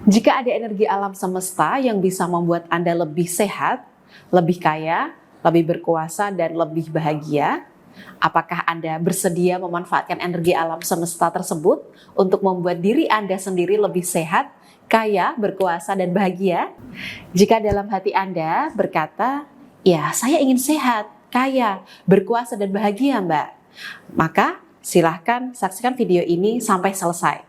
Jika ada energi alam semesta yang bisa membuat Anda lebih sehat, lebih kaya, lebih berkuasa, dan lebih bahagia, apakah Anda bersedia memanfaatkan energi alam semesta tersebut untuk membuat diri Anda sendiri lebih sehat, kaya, berkuasa, dan bahagia? Jika dalam hati Anda berkata, "Ya, saya ingin sehat, kaya, berkuasa, dan bahagia, Mbak," maka silahkan saksikan video ini sampai selesai.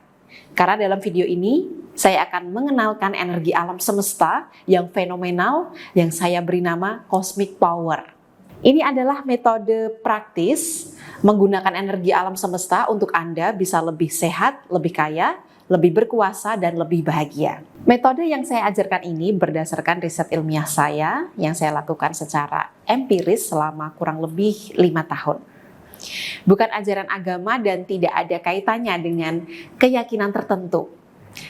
Karena dalam video ini, saya akan mengenalkan energi alam semesta yang fenomenal yang saya beri nama Cosmic Power. Ini adalah metode praktis menggunakan energi alam semesta untuk Anda bisa lebih sehat, lebih kaya, lebih berkuasa, dan lebih bahagia. Metode yang saya ajarkan ini berdasarkan riset ilmiah saya yang saya lakukan secara empiris selama kurang lebih 5 tahun. Bukan ajaran agama dan tidak ada kaitannya dengan keyakinan tertentu.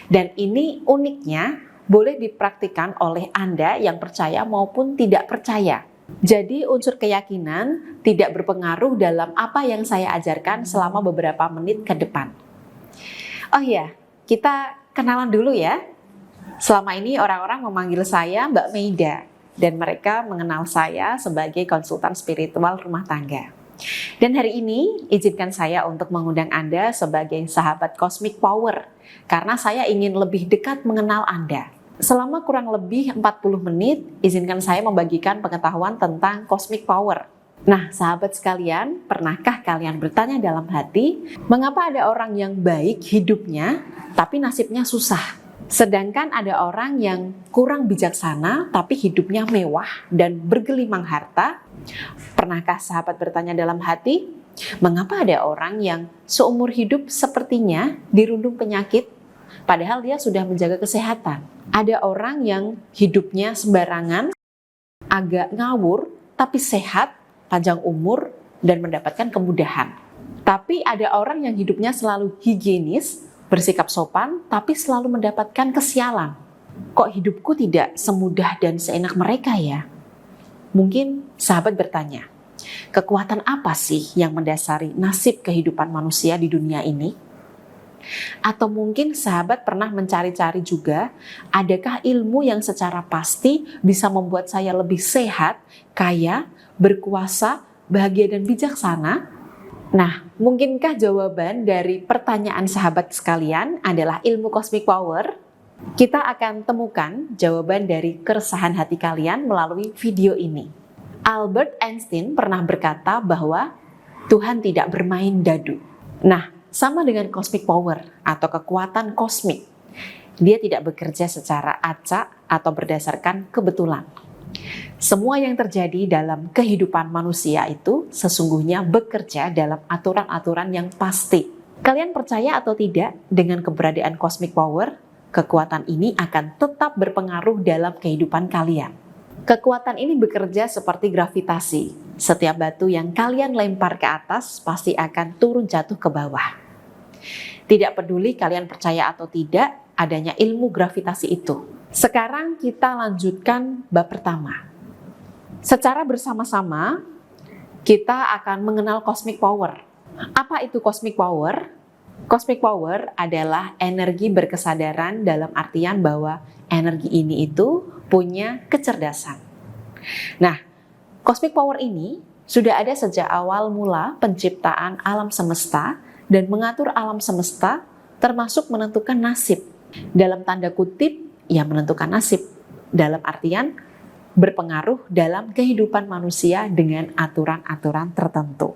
Dan ini uniknya boleh dipraktikkan oleh Anda yang percaya maupun tidak percaya. Jadi unsur keyakinan tidak berpengaruh dalam apa yang saya ajarkan selama beberapa menit ke depan. Oh iya, kita kenalan dulu ya. Selama ini orang-orang memanggil saya Mbak Meida dan mereka mengenal saya sebagai konsultan spiritual rumah tangga. Dan hari ini izinkan saya untuk mengundang Anda sebagai sahabat Cosmic Power karena saya ingin lebih dekat mengenal Anda. Selama kurang lebih 40 menit, izinkan saya membagikan pengetahuan tentang Cosmic Power. Nah, sahabat sekalian, pernahkah kalian bertanya dalam hati, mengapa ada orang yang baik hidupnya tapi nasibnya susah? Sedangkan ada orang yang kurang bijaksana tapi hidupnya mewah dan bergelimang harta. Pernahkah sahabat bertanya dalam hati, mengapa ada orang yang seumur hidup sepertinya dirundung penyakit padahal dia sudah menjaga kesehatan? Ada orang yang hidupnya sembarangan, agak ngawur tapi sehat, panjang umur dan mendapatkan kemudahan. Tapi ada orang yang hidupnya selalu higienis, bersikap sopan, tapi selalu mendapatkan kesialan. Kok hidupku tidak semudah dan seenak mereka ya? Mungkin sahabat bertanya, kekuatan apa sih yang mendasari nasib kehidupan manusia di dunia ini? Atau mungkin sahabat pernah mencari-cari juga, adakah ilmu yang secara pasti bisa membuat saya lebih sehat, kaya, berkuasa, bahagia, dan bijaksana? Nah, mungkinkah jawaban dari pertanyaan sahabat sekalian adalah ilmu Cosmic Power? Kita akan temukan jawaban dari keresahan hati kalian melalui video ini. Albert Einstein pernah berkata bahwa Tuhan tidak bermain dadu. Nah, sama dengan Cosmic Power atau kekuatan kosmik. Dia tidak bekerja secara acak atau berdasarkan kebetulan. Semua yang terjadi dalam kehidupan manusia itu sesungguhnya bekerja dalam aturan-aturan yang pasti. Kalian percaya atau tidak dengan keberadaan Cosmic Power? Kekuatan ini akan tetap berpengaruh dalam kehidupan kalian. Kekuatan ini bekerja seperti gravitasi. Setiap batu yang kalian lempar ke atas pasti akan turun jatuh ke bawah. Tidak peduli kalian percaya atau tidak adanya ilmu gravitasi itu. Sekarang kita lanjutkan bab pertama. Secara bersama-sama, kita akan mengenal Cosmic Power. Apa itu Cosmic Power? Cosmic Power adalah energi berkesadaran dalam artian bahwa energi ini itu punya kecerdasan. Nah, Cosmic Power ini sudah ada sejak awal mula penciptaan alam semesta dan mengatur alam semesta termasuk menentukan nasib. Dalam tanda kutip, ya menentukan nasib. Dalam artian berpengaruh dalam kehidupan manusia dengan aturan-aturan tertentu.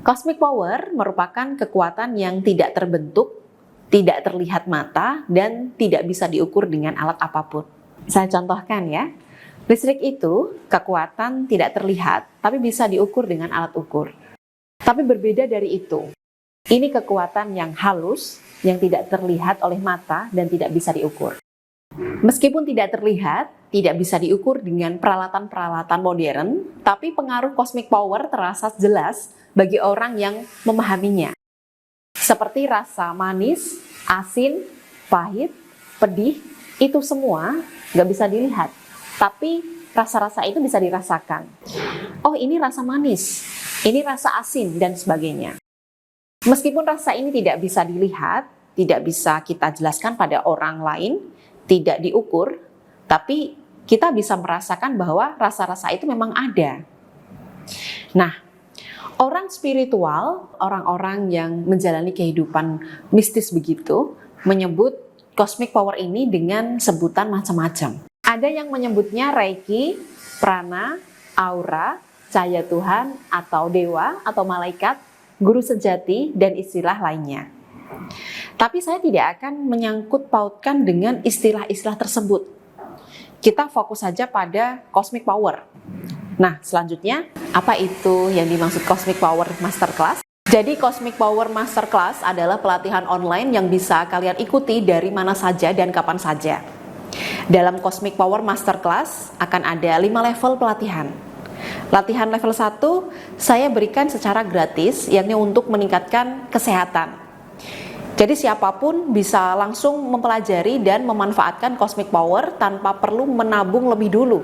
Cosmic Power merupakan kekuatan yang tidak terbentuk, tidak terlihat mata, dan tidak bisa diukur dengan alat apapun. Saya contohkan ya, listrik itu kekuatan tidak terlihat, tapi bisa diukur dengan alat ukur. Tapi berbeda dari itu, ini kekuatan yang halus, yang tidak terlihat oleh mata dan tidak bisa diukur. Meskipun tidak terlihat, tidak bisa diukur dengan peralatan-peralatan modern, tapi pengaruh Cosmic Power terasa jelas bagi orang yang memahaminya. Seperti rasa manis, asin, pahit, pedih, itu semua nggak bisa dilihat. Tapi rasa-rasa itu bisa dirasakan. Oh, ini rasa manis, ini rasa asin, dan sebagainya. Meskipun rasa ini tidak bisa dilihat, tidak bisa kita jelaskan pada orang lain, tidak diukur, tapi kita bisa merasakan bahwa rasa-rasa itu memang ada. Nah, orang spiritual, orang-orang yang menjalani kehidupan mistis begitu, menyebut cosmic power ini dengan sebutan macam-macam. Ada yang menyebutnya Reiki, prana, aura, cahaya Tuhan, atau dewa, atau malaikat, guru sejati, dan istilah lainnya. Tapi saya tidak akan menyangkut pautkan dengan istilah-istilah tersebut. Kita fokus saja pada cosmic power. Nah, selanjutnya, apa itu yang dimaksud Cosmic Power Masterclass? Jadi, Cosmic Power Masterclass adalah pelatihan online yang bisa kalian ikuti dari mana saja dan kapan saja. Dalam Cosmic Power Masterclass akan ada 5 level pelatihan. Latihan level 1 saya berikan secara gratis, yakni untuk meningkatkan kesehatan. Jadi siapapun bisa langsung mempelajari dan memanfaatkan Cosmic Power tanpa perlu menabung lebih dulu.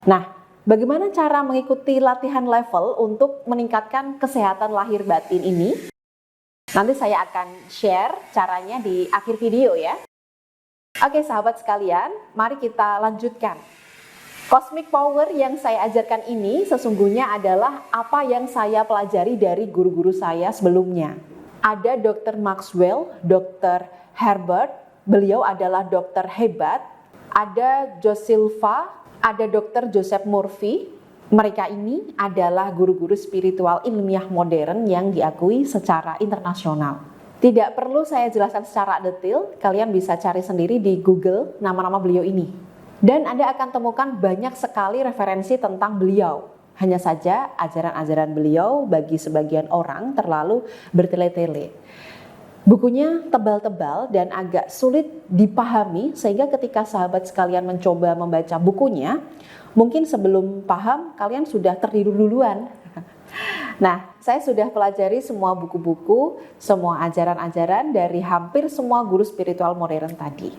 Nah, bagaimana cara mengikuti latihan level untuk meningkatkan kesehatan lahir batin ini? Nanti saya akan share caranya di akhir video ya. Oke sahabat sekalian, mari kita lanjutkan. Cosmic Power yang saya ajarkan ini sesungguhnya adalah apa yang saya pelajari dari guru-guru saya sebelumnya. Ada Dr. Maxwell, Dr. Herbert, beliau adalah dokter hebat. Ada Joe Silva, ada Dr. Joseph Murphy. Mereka ini adalah guru-guru spiritual ilmiah modern yang diakui secara internasional. Tidak perlu saya jelaskan secara detail, kalian bisa cari sendiri di Google nama-nama beliau ini. Dan Anda akan temukan banyak sekali referensi tentang beliau. Hanya saja ajaran-ajaran beliau bagi sebagian orang terlalu bertele-tele. Bukunya tebal-tebal dan agak sulit dipahami sehingga ketika sahabat sekalian mencoba membaca bukunya, mungkin sebelum paham kalian sudah tertidur duluan. Nah, saya sudah pelajari semua buku-buku, semua ajaran-ajaran dari hampir semua guru spiritual modern tadi.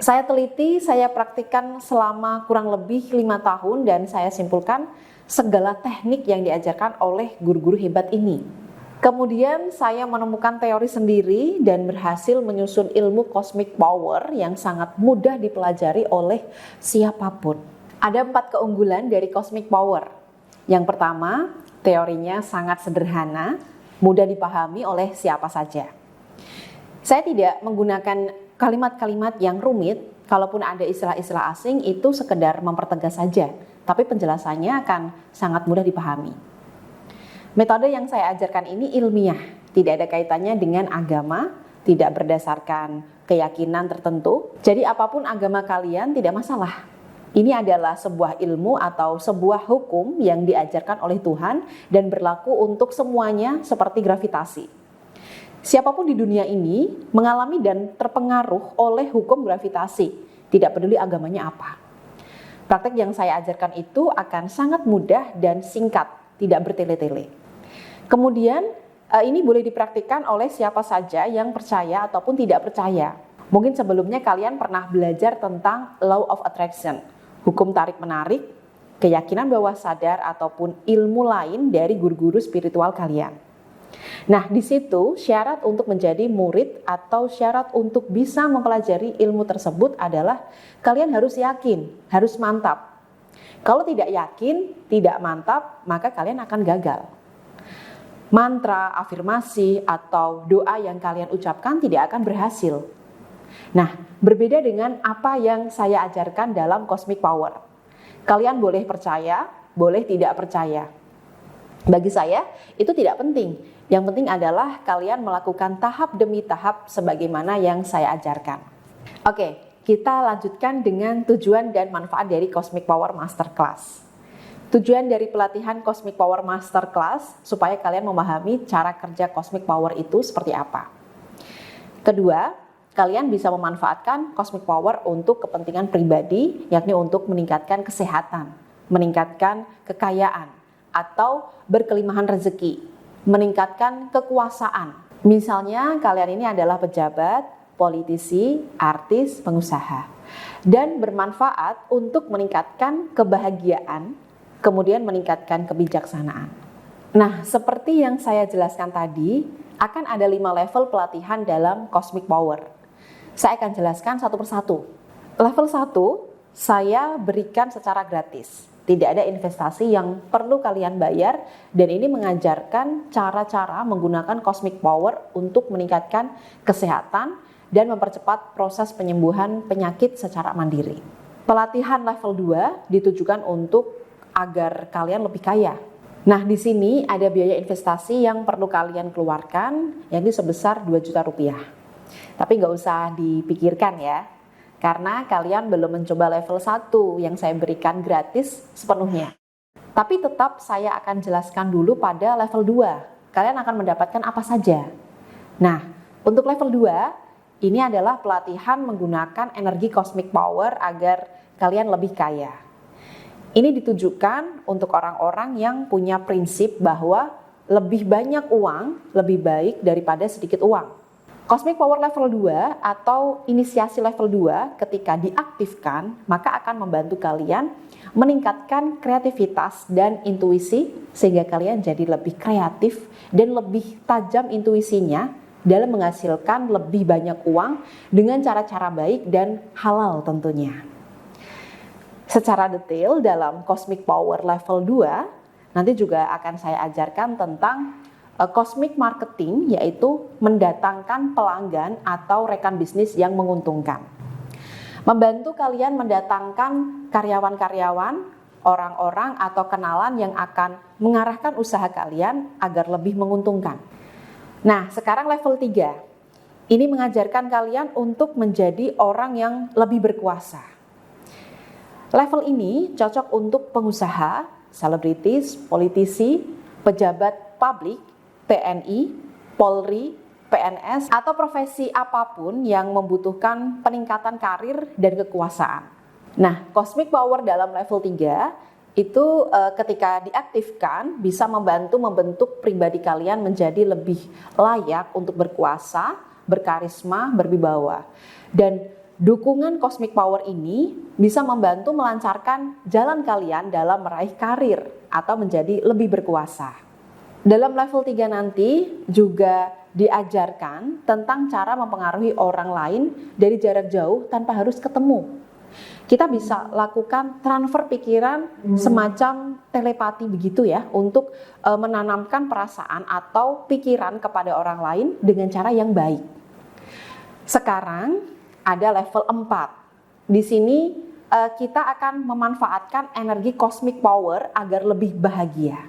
Saya teliti, saya praktikkan selama kurang lebih 5 tahun dan saya simpulkan segala teknik yang diajarkan oleh guru-guru hebat ini. Kemudian saya menemukan teori sendiri dan berhasil menyusun ilmu cosmic power yang sangat mudah dipelajari oleh siapapun. Ada 4 keunggulan dari cosmic power. Yang pertama, teorinya sangat sederhana, mudah dipahami oleh siapa saja. Saya tidak menggunakan kalimat-kalimat yang rumit, kalaupun ada istilah-istilah asing itu sekedar mempertegas saja, tapi penjelasannya akan sangat mudah dipahami. Metode yang saya ajarkan ini ilmiah, tidak ada kaitannya dengan agama, tidak berdasarkan keyakinan tertentu. Jadi apapun agama kalian tidak masalah. Ini adalah sebuah ilmu atau sebuah hukum yang diajarkan oleh Tuhan dan berlaku untuk semuanya seperti gravitasi. Siapapun di dunia ini mengalami dan terpengaruh oleh hukum gravitasi, tidak peduli agamanya apa. Praktek yang saya ajarkan itu akan sangat mudah dan singkat, tidak bertele-tele. Kemudian ini boleh dipraktikkan oleh siapa saja yang percaya ataupun tidak percaya. Mungkin sebelumnya kalian pernah belajar tentang Law of Attraction, hukum tarik-menarik, keyakinan bawah sadar ataupun ilmu lain dari guru-guru spiritual kalian. Nah, di situ syarat untuk menjadi murid atau syarat untuk bisa mempelajari ilmu tersebut adalah kalian harus yakin, harus mantap. Kalau tidak yakin, tidak mantap, maka kalian akan gagal. Mantra, afirmasi, atau doa yang kalian ucapkan tidak akan berhasil. Nah, berbeda dengan apa yang saya ajarkan dalam Cosmic Power. Kalian boleh percaya, boleh tidak percaya. Bagi saya, itu tidak penting. Yang penting adalah kalian melakukan tahap demi tahap sebagaimana yang saya ajarkan. Oke, kita lanjutkan dengan tujuan dan manfaat dari Cosmic Power Masterclass. Tujuan dari pelatihan Cosmic Power Masterclass supaya kalian memahami cara kerja Cosmic Power itu seperti apa. Kedua, kalian bisa memanfaatkan Cosmic Power untuk kepentingan pribadi, yakni untuk meningkatkan kesehatan, meningkatkan kekayaan, atau berkelimpahan rezeki, meningkatkan kekuasaan. Misalnya kalian ini adalah pejabat, politisi, artis, pengusaha, dan bermanfaat untuk meningkatkan kebahagiaan, kemudian meningkatkan kebijaksanaan. Nah, seperti yang saya jelaskan tadi, Akan ada 5 level pelatihan dalam Cosmic Power. Saya akan jelaskan satu persatu. Level 1, saya berikan secara gratis. Tidak ada investasi yang perlu kalian bayar, dan ini mengajarkan cara-cara menggunakan Cosmic Power untuk meningkatkan kesehatan dan mempercepat proses penyembuhan penyakit secara mandiri. Pelatihan level 2 ditujukan untuk agar kalian lebih kaya. Nah, di sini ada biaya investasi yang perlu kalian keluarkan, yaitu sebesar 2 juta rupiah. Tapi nggak usah dipikirkan ya, karena kalian belum mencoba level 1 yang saya berikan gratis sepenuhnya. Tapi tetap saya akan jelaskan dulu pada level 2. Kalian akan mendapatkan apa saja. Nah, untuk level 2, ini adalah pelatihan menggunakan energi Cosmic Power agar kalian lebih kaya. Ini ditujukan untuk orang-orang yang punya prinsip bahwa lebih banyak uang lebih baik daripada sedikit uang. Cosmic Power level 2 atau inisiasi level 2 ketika diaktifkan maka akan membantu kalian meningkatkan kreativitas dan intuisi sehingga kalian jadi lebih kreatif dan lebih tajam intuisinya dalam menghasilkan lebih banyak uang dengan cara-cara baik dan halal tentunya. Secara detail dalam Cosmic Power level 2 nanti juga akan saya ajarkan tentang Cosmic Marketing, yaitu mendatangkan pelanggan atau rekan bisnis yang menguntungkan. Membantu kalian mendatangkan karyawan-karyawan, orang-orang atau kenalan yang akan mengarahkan usaha kalian agar lebih menguntungkan. Nah, sekarang level 3. Ini mengajarkan kalian untuk menjadi orang yang lebih berkuasa. Level ini cocok untuk pengusaha, selebritis, politisi, pejabat publik, TNI, Polri, PNS, atau profesi apapun yang membutuhkan peningkatan karir dan kekuasaan. Nah, Cosmic Power dalam level 3 itu ketika diaktifkan bisa membantu membentuk pribadi kalian menjadi lebih layak untuk berkuasa, berkarisma, berwibawa. Dan dukungan Cosmic Power ini bisa membantu melancarkan jalan kalian dalam meraih karir atau menjadi lebih berkuasa. Dalam level 3 nanti juga diajarkan tentang cara mempengaruhi orang lain dari jarak jauh tanpa harus ketemu. Kita bisa lakukan transfer pikiran semacam telepati begitu ya, untuk menanamkan perasaan atau pikiran kepada orang lain dengan cara yang baik. Sekarang ada level 4. Di sini kita akan memanfaatkan energi Cosmic Power agar lebih bahagia.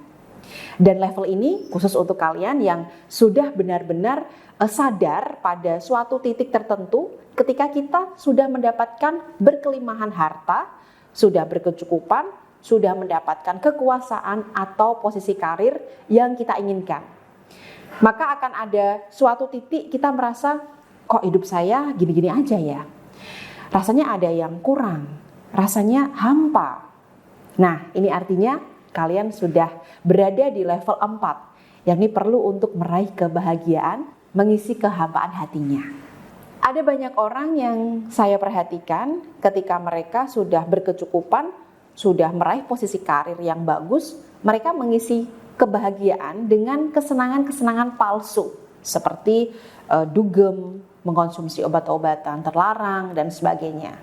Dan level ini khusus untuk kalian yang sudah benar-benar sadar pada suatu titik tertentu ketika kita sudah mendapatkan berkelimpahan harta, sudah berkecukupan, sudah mendapatkan kekuasaan atau posisi karir yang kita inginkan. Maka akan ada suatu titik kita merasa, kok hidup saya gini-gini aja ya. Rasanya ada yang kurang, rasanya hampa. Nah, ini artinya kalian sudah berada di level 4, yakni perlu untuk meraih kebahagiaan, mengisi kehampaan hatinya. Ada banyak orang yang saya perhatikan ketika mereka sudah berkecukupan, sudah meraih posisi karir yang bagus, mereka mengisi kebahagiaan dengan kesenangan-kesenangan palsu, seperti dugem, mengkonsumsi obat-obatan terlarang, dan sebagainya.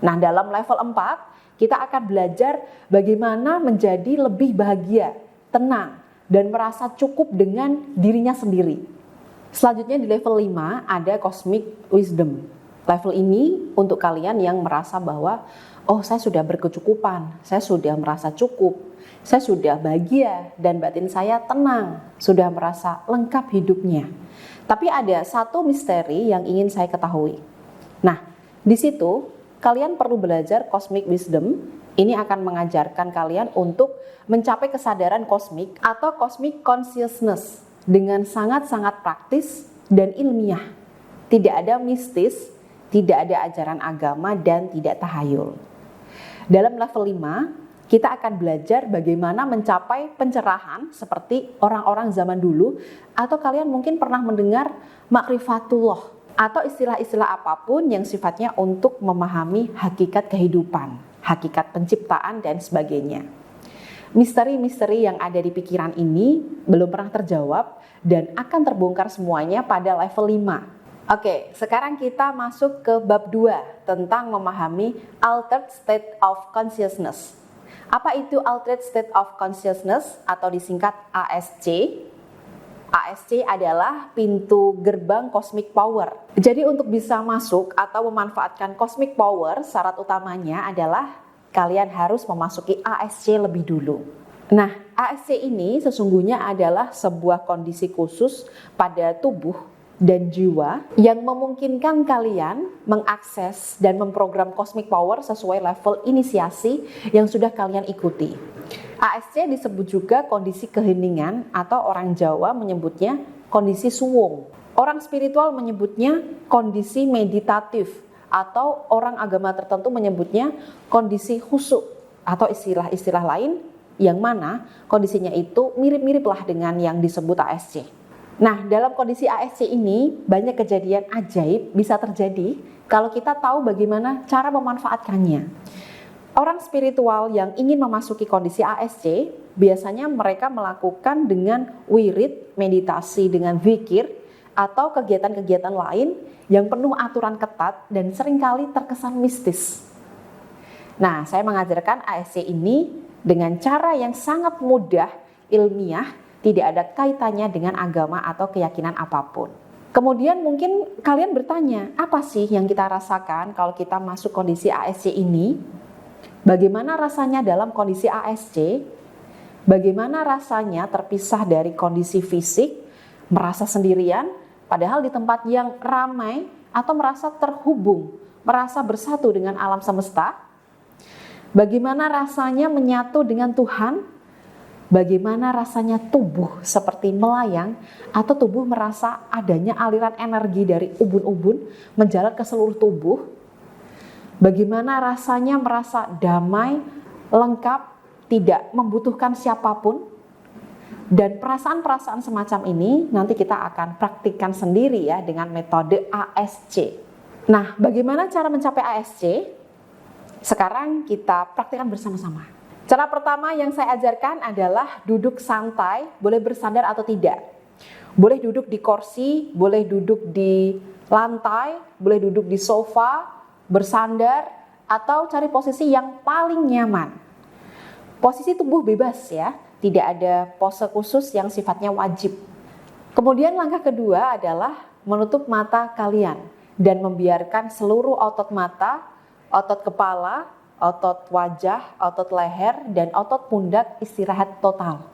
Nah, dalam level 4, kita akan belajar bagaimana menjadi lebih bahagia, tenang, dan merasa cukup dengan dirinya sendiri. Selanjutnya di level 5 ada Cosmic Wisdom. Level ini untuk kalian yang merasa bahwa, oh saya sudah berkecukupan, saya sudah merasa cukup, saya sudah bahagia, dan batin saya tenang, sudah merasa lengkap hidupnya. Tapi ada satu misteri yang ingin saya ketahui. Nah, di situ kalian perlu belajar Cosmic Wisdom. Ini akan mengajarkan kalian untuk mencapai kesadaran kosmik atau Cosmic Consciousness dengan sangat-sangat praktis dan ilmiah. Tidak ada mistis, tidak ada ajaran agama, dan tidak tahayul. Dalam level 5, kita akan belajar bagaimana mencapai pencerahan seperti orang-orang zaman dulu, atau kalian mungkin pernah mendengar makrifatullah atau istilah-istilah apapun yang sifatnya untuk memahami hakikat kehidupan, hakikat penciptaan, dan sebagainya. Misteri-misteri yang ada di pikiran ini belum pernah terjawab dan akan terbongkar semuanya pada level 5. Oke, sekarang kita masuk ke bab 2 tentang memahami altered state of consciousness. Apa itu altered state of consciousness atau disingkat ASC? ASC adalah pintu gerbang cosmic power. Jadi untuk bisa masuk atau memanfaatkan cosmic power, syarat utamanya adalah kalian harus memasuki ASC lebih dulu. Nah, ASC ini sesungguhnya adalah sebuah kondisi khusus pada tubuh dan jiwa yang memungkinkan kalian mengakses dan memprogram cosmic power sesuai level inisiasi yang sudah kalian ikuti. ASC disebut juga kondisi keheningan atau orang Jawa menyebutnya kondisi suwung. Orang spiritual menyebutnya kondisi meditatif atau orang agama tertentu menyebutnya kondisi khusyuk atau istilah-istilah lain yang mana kondisinya itu mirip-mirip lah dengan yang disebut ASC. Nah, dalam kondisi ASC ini banyak kejadian ajaib bisa terjadi kalau kita tahu bagaimana cara memanfaatkannya. Orang spiritual yang ingin memasuki kondisi ASC biasanya mereka melakukan dengan wirid, meditasi dengan zikir atau kegiatan-kegiatan lain yang penuh aturan ketat dan seringkali terkesan mistis. Nah, saya mengajarkan ASC ini dengan cara yang sangat mudah, ilmiah, tidak ada kaitannya dengan agama atau keyakinan apapun. Kemudian mungkin kalian bertanya, apa sih yang kita rasakan kalau kita masuk kondisi ASC ini? Bagaimana rasanya dalam kondisi ASC? Bagaimana rasanya terpisah dari kondisi fisik, merasa sendirian, padahal di tempat yang ramai atau merasa terhubung, merasa bersatu dengan alam semesta? Bagaimana rasanya menyatu dengan Tuhan? Bagaimana rasanya tubuh seperti melayang atau tubuh merasa adanya aliran energi dari ubun-ubun menjalar ke seluruh tubuh? Bagaimana rasanya merasa damai, lengkap, tidak membutuhkan siapapun? Dan perasaan-perasaan semacam ini nanti kita akan praktikkan sendiri ya dengan metode ASC. Nah, bagaimana cara mencapai ASC? Sekarang kita praktikkan bersama-sama. Cara pertama yang saya ajarkan adalah duduk santai, boleh bersandar atau tidak. Boleh duduk di kursi, boleh duduk di lantai, boleh duduk di sofa, bersandar, atau cari posisi yang paling nyaman. Posisi tubuh bebas ya, tidak ada pose khusus yang sifatnya wajib. Kemudian langkah kedua adalah menutup mata kalian dan membiarkan seluruh otot mata, otot kepala, otot wajah, otot leher, dan otot pundak istirahat total.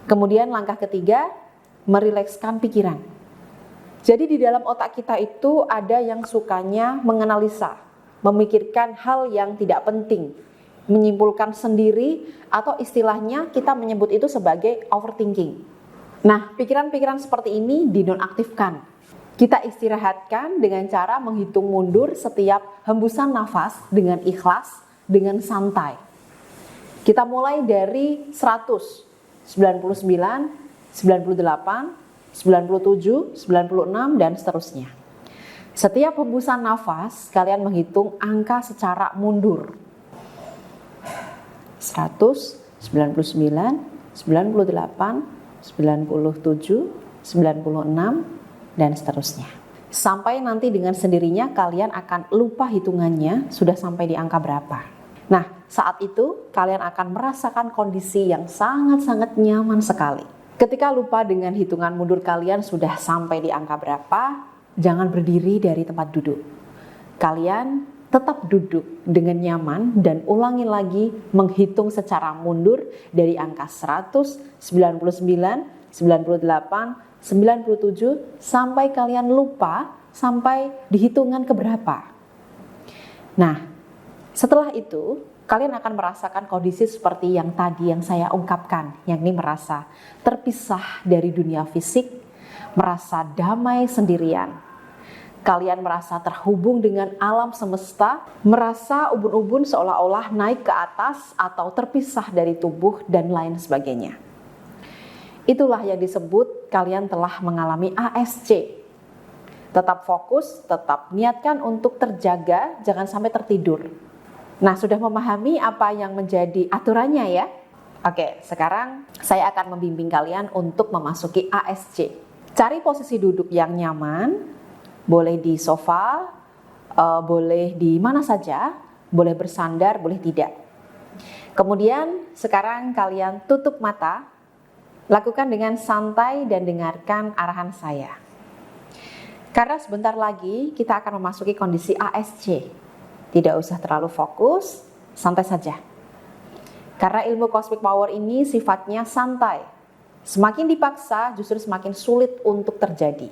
Kemudian langkah ketiga, merilekskan pikiran. Jadi di dalam otak kita itu ada yang sukanya menganalisa, memikirkan hal yang tidak penting, menyimpulkan sendiri, atau istilahnya kita menyebut itu sebagai overthinking. Nah, pikiran-pikiran seperti ini dinonaktifkan. Kita istirahatkan dengan cara menghitung mundur setiap hembusan nafas dengan ikhlas, dengan santai. Kita mulai dari 100, 99, 98, 97, 96, dan seterusnya. Setiap hembusan nafas, kalian menghitung angka secara mundur. 100, 99, 98, 97, 96, dan seterusnya. Sampai nanti dengan sendirinya kalian akan lupa hitungannya sudah sampai di angka berapa. Nah, saat itu kalian akan merasakan kondisi yang sangat-sangat nyaman sekali. Ketika lupa dengan hitungan mundur kalian sudah sampai di angka berapa, jangan berdiri dari tempat duduk. Kalian tetap duduk dengan nyaman dan ulangi lagi menghitung secara mundur dari angka 100, 99, 98, 97 sampai kalian lupa sampai di hitungan keberapa. Nah, setelah itu kalian akan merasakan kondisi seperti yang tadi yang saya ungkapkan, yakni merasa terpisah dari dunia fisik, merasa damai sendirian. Kalian merasa terhubung dengan alam semesta, merasa ubun-ubun seolah-olah naik ke atas atau terpisah dari tubuh dan lain sebagainya. Itulah yang disebut kalian telah mengalami ASC. Tetap fokus, tetap niatkan untuk terjaga, jangan sampai tertidur. Nah, sudah memahami apa yang menjadi aturannya ya? Oke, sekarang saya akan membimbing kalian untuk memasuki ASC. Cari posisi duduk yang nyaman, boleh di sofa, boleh di mana saja, boleh bersandar, boleh tidak. Kemudian sekarang kalian tutup mata, lakukan dengan santai dan dengarkan arahan saya. Karena sebentar lagi kita akan memasuki kondisi ASC. Tidak usah terlalu fokus, santai saja. Karena ilmu cosmic power ini sifatnya santai. Semakin dipaksa justru semakin sulit untuk terjadi.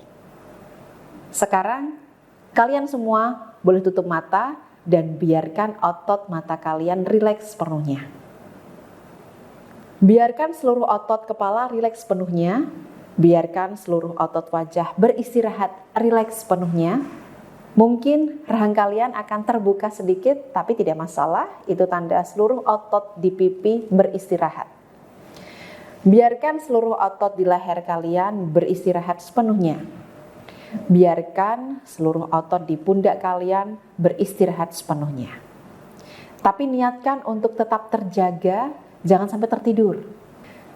Sekarang kalian semua boleh tutup mata dan biarkan otot mata kalian rileks sepenuhnya. Biarkan seluruh otot kepala rileks sepenuhnya. Biarkan seluruh otot wajah beristirahat rileks sepenuhnya. Mungkin rahang kalian akan terbuka sedikit, tapi tidak masalah. Itu tanda seluruh otot di pipi beristirahat. Biarkan seluruh otot di leher kalian beristirahat sepenuhnya. Biarkan seluruh otot di pundak kalian beristirahat sepenuhnya. Tapi niatkan untuk tetap terjaga, jangan sampai tertidur.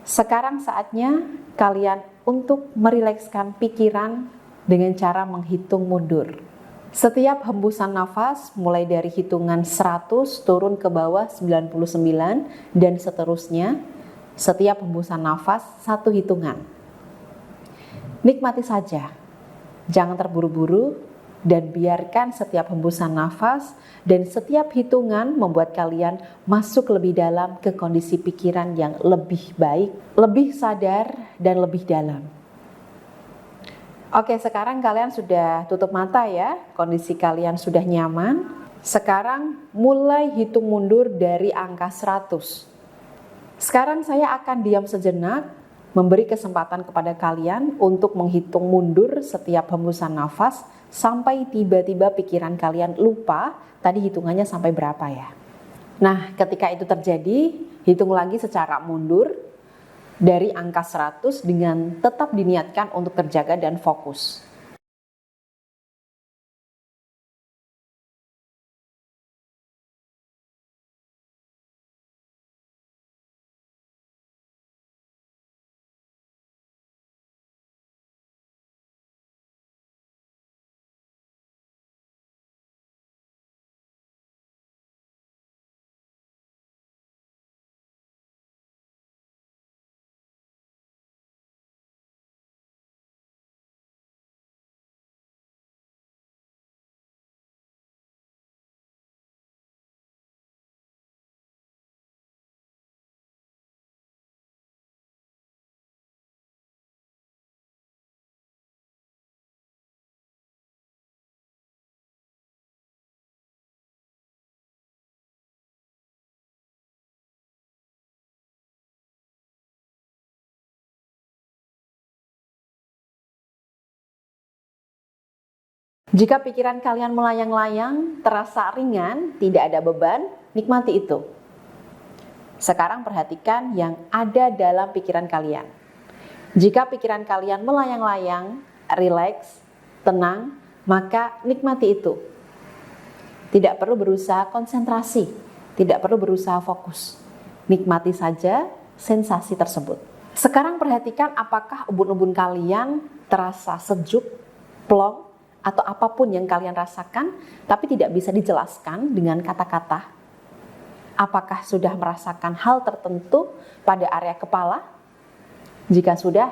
Sekarang saatnya kalian untuk merilekskan pikiran dengan cara menghitung mundur. Setiap hembusan nafas mulai dari hitungan 100 turun ke bawah 99 dan seterusnya. Setiap hembusan nafas satu hitungan. Nikmati saja. Jangan terburu-buru dan biarkan setiap hembusan nafas dan setiap hitungan membuat kalian masuk lebih dalam ke kondisi pikiran yang lebih baik, lebih sadar dan lebih dalam. Oke, sekarang kalian sudah tutup mata ya, kondisi kalian sudah nyaman. Sekarang mulai hitung mundur dari angka 100. Sekarang saya akan diam sejenak, memberi kesempatan kepada kalian untuk menghitung mundur setiap hembusan nafas sampai tiba-tiba pikiran kalian lupa tadi hitungannya sampai berapa ya. Nah, ketika itu terjadi, hitung lagi secara mundur dari angka 100 dengan tetap diniatkan untuk terjaga dan fokus. Jika pikiran kalian melayang-layang, terasa ringan, tidak ada beban, nikmati itu. Sekarang perhatikan yang ada dalam pikiran kalian. Jika pikiran kalian melayang-layang, rileks, tenang, maka nikmati itu. Tidak perlu berusaha konsentrasi, tidak perlu berusaha fokus. Nikmati saja sensasi tersebut. Sekarang perhatikan apakah ubun-ubun kalian terasa sejuk, plong, atau apapun yang kalian rasakan, tapi tidak bisa dijelaskan dengan kata-kata. Apakah sudah merasakan hal tertentu pada area kepala? Jika sudah,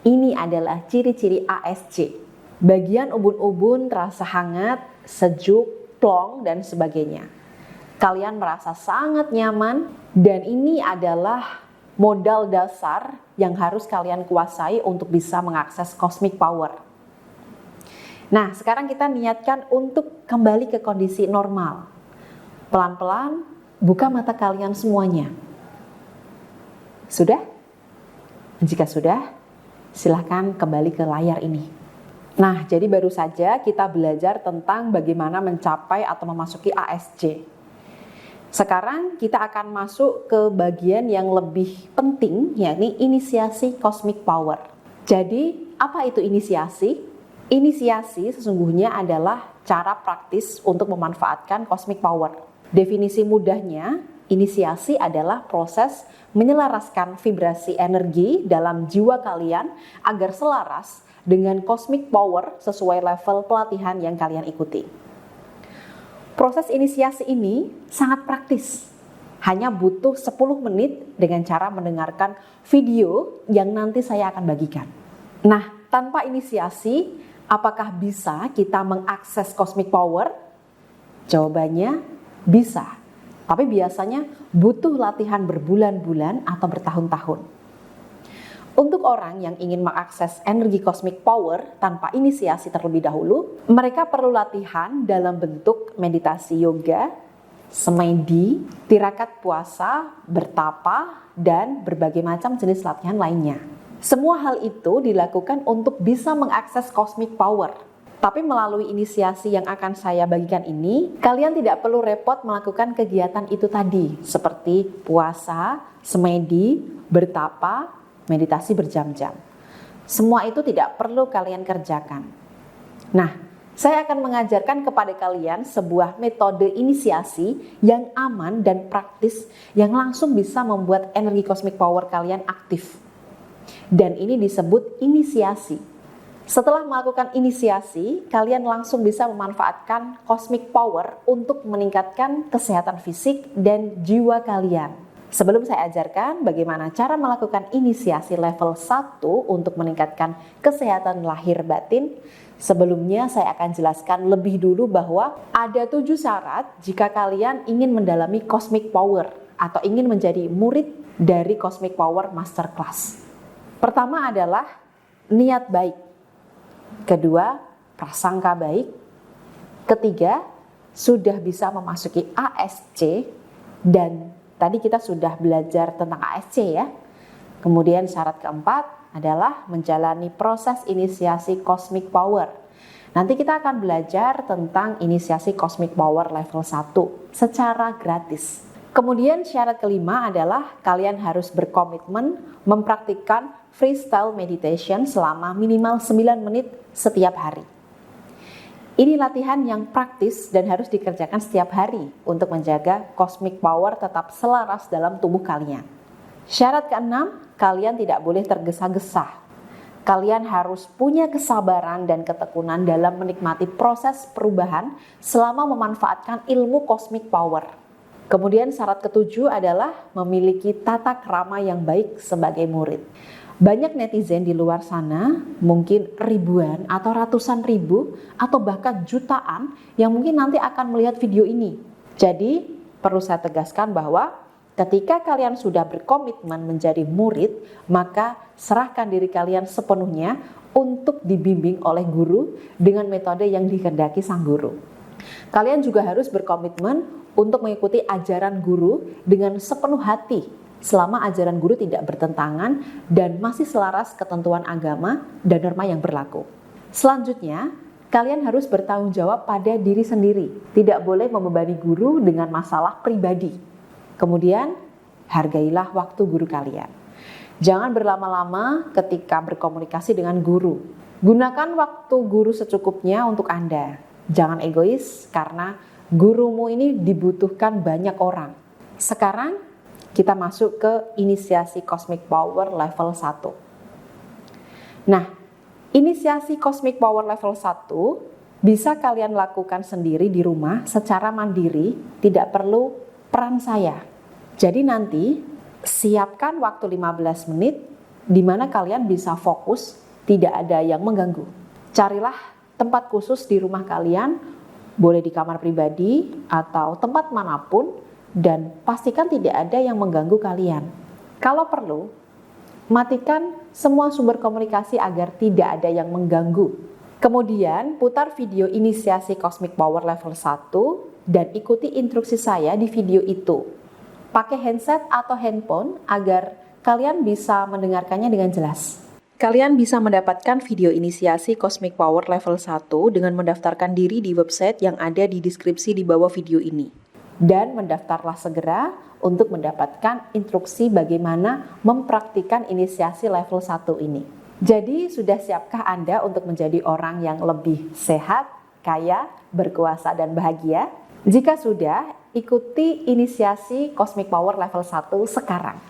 ini adalah ciri-ciri ASC. Bagian ubun-ubun terasa hangat, sejuk, plong, dan sebagainya. Kalian merasa sangat nyaman, dan ini adalah modal dasar yang harus kalian kuasai untuk bisa mengakses cosmic power. Nah, sekarang kita niatkan untuk kembali ke kondisi normal. Pelan-pelan, buka mata kalian semuanya. Sudah? Jika sudah, silahkan kembali ke layar ini. Nah, jadi baru saja kita belajar tentang bagaimana mencapai atau memasuki ASC. Sekarang kita akan masuk ke bagian yang lebih penting, yakni inisiasi cosmic power. Jadi, apa itu inisiasi? Inisiasi sesungguhnya adalah cara praktis untuk memanfaatkan cosmic power. Definisi mudahnya, inisiasi adalah proses menyelaraskan vibrasi energi dalam jiwa kalian agar selaras dengan cosmic power sesuai level pelatihan yang kalian ikuti. Proses inisiasi ini sangat praktis. Hanya butuh 10 menit dengan cara mendengarkan video yang nanti saya akan bagikan. Nah, tanpa inisiasi, apakah bisa kita mengakses cosmic power? Jawabannya bisa. Tapi biasanya butuh latihan berbulan-bulan atau bertahun-tahun. Untuk orang yang ingin mengakses energi cosmic power tanpa inisiasi terlebih dahulu, mereka perlu latihan dalam bentuk meditasi yoga, semedi, tirakat puasa, bertapa, dan berbagai macam jenis latihan lainnya. Semua hal itu dilakukan untuk bisa mengakses cosmic power. Tapi melalui inisiasi yang akan saya bagikan ini, kalian tidak perlu repot melakukan kegiatan itu tadi, seperti puasa, semedi, bertapa, meditasi berjam-jam. Semua itu tidak perlu kalian kerjakan. Nah, saya akan mengajarkan kepada kalian sebuah metode inisiasi yang aman dan praktis yang langsung bisa membuat energi cosmic power kalian aktif. Dan ini disebut inisiasi. Setelah melakukan inisiasi, kalian langsung bisa memanfaatkan cosmic power untuk meningkatkan kesehatan fisik dan jiwa kalian. Sebelum saya ajarkan bagaimana cara melakukan inisiasi level 1 untuk meningkatkan kesehatan lahir batin, sebelumnya saya akan jelaskan lebih dulu bahwa ada 7 syarat jika kalian ingin mendalami cosmic power atau ingin menjadi murid dari Cosmic Power Masterclass. Pertama adalah niat baik. Kedua, prasangka baik. Ketiga, sudah bisa memasuki ASC, dan tadi kita sudah belajar tentang ASC ya. Kemudian syarat keempat adalah menjalani proses inisiasi Cosmic Power. Nanti kita akan belajar tentang inisiasi Cosmic Power level 1 secara gratis. Kemudian syarat kelima adalah kalian harus berkomitmen mempraktikkan freestyle meditation selama minimal 9 menit setiap hari. Ini latihan yang praktis dan harus dikerjakan setiap hari untuk menjaga cosmic power tetap selaras dalam tubuh kalian. Syarat keenam, kalian tidak boleh tergesa-gesa. Kalian harus punya kesabaran dan ketekunan dalam menikmati proses perubahan selama memanfaatkan ilmu cosmic power. Kemudian syarat ketujuh adalah memiliki tata krama yang baik sebagai murid. Banyak netizen di luar sana, mungkin ribuan atau ratusan ribu atau bahkan jutaan yang mungkin nanti akan melihat video ini. Jadi perlu saya tegaskan bahwa ketika kalian sudah berkomitmen menjadi murid, maka serahkan diri kalian sepenuhnya untuk dibimbing oleh guru dengan metode yang dikehendaki sang guru. Kalian juga harus berkomitmen untuk mengikuti ajaran guru dengan sepenuh hati selama ajaran guru tidak bertentangan dan masih selaras ketentuan agama dan norma yang berlaku. Selanjutnya, kalian harus bertanggung jawab pada diri sendiri. Tidak boleh membebani guru dengan masalah pribadi. Kemudian, hargailah waktu guru kalian. Jangan berlama-lama ketika berkomunikasi dengan guru. Gunakan waktu guru secukupnya untuk Anda. Jangan egois karena gurumu ini dibutuhkan banyak orang. Sekarang kita masuk ke inisiasi Cosmic Power level 1. Nah, inisiasi Cosmic Power level 1 bisa kalian lakukan sendiri di rumah secara mandiri, tidak perlu peran saya. Jadi nanti siapkan waktu 15 menit di mana kalian bisa fokus, tidak ada yang mengganggu. Carilah tempat khusus di rumah kalian, boleh di kamar pribadi atau tempat manapun, dan pastikan tidak ada yang mengganggu kalian. Kalau perlu, matikan semua sumber komunikasi agar tidak ada yang mengganggu. Kemudian putar video inisiasi Cosmic Power level 1 dan ikuti instruksi saya di video itu. Pakai handset atau handphone agar kalian bisa mendengarkannya dengan jelas. Kalian bisa mendapatkan video inisiasi Cosmic Power level 1 dengan mendaftarkan diri di website yang ada di deskripsi di bawah video ini. Dan mendaftarlah segera untuk mendapatkan instruksi bagaimana mempraktikkan inisiasi level 1 ini. Jadi sudah siapkah Anda untuk menjadi orang yang lebih sehat, kaya, berkuasa, dan bahagia? Jika sudah, ikuti inisiasi Cosmic Power level 1 sekarang.